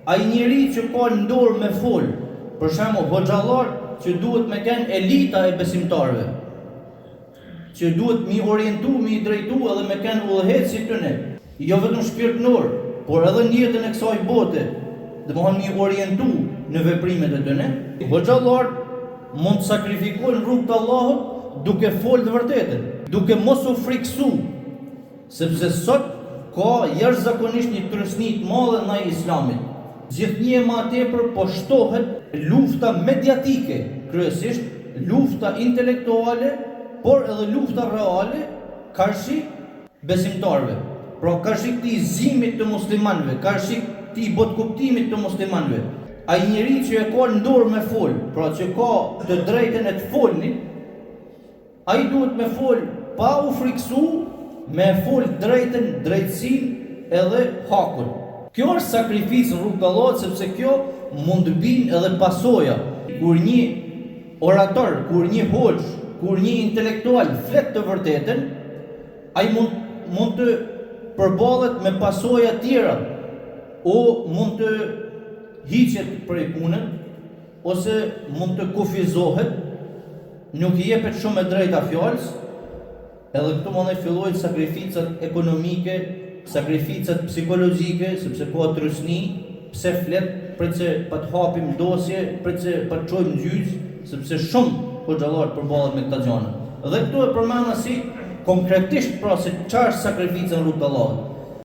Ai njeri që ka në dorë me fol, për shembull hoxhallar që duhet me kenë elita e besimtarëve, që duhet mi orientu, mi drejtu edhe me kenë udhëheci tyne, jo vetëm shpirtënor, por edhe në jetën e kësaj bote, domethënë mi orientu në veprimet e tyne. Hoxhallar mund të sakrifikojnë rrugt të Allahut duke folë të vërtetën, duke mos u friksu, sepse sot ka jashtëzakonisht një trysni të madhe ndaj Islamit. Gjithnjë më tepër po shtohet lufta mediatike, kryesisht lufta intelektuale, por edhe lufta reale karshi besimtarëve. Pra karshi këtij zimit të muslimanëve, karshi këtij botkuptimit të muslimanëve. Ai njeri që e ka në dorë me fol, pra që ka të drejtën e të folnit, ai duhet me fol pa u friksu, me fol drejtën, drejtësinë edhe hakun. Kjo është sakrificë në rrugt të Allahut, sepse kjo mund të binë edhe pasoja. Kur një orator, kur një hoxh, kur një intelektual flet të vërtetën, ai mund të përballet me pasoja tjera, o mund të hiqet prej punës, ose mund të kufizohet, nuk I jepet shumë e drejta fjalës, edhe këtu mund të fillojnë sakrificat ekonomike, sakrificat psikologjike, sepse ka trysni, pse flet, për që pa të hapim dosje, për që pa të çojmë në gjyq, sepse shumë hoxhallar përballet me këta gjëra. Dhe këtu e përmend si konkretisht pra se çfarë është sakrifica në rrugt të Allahut.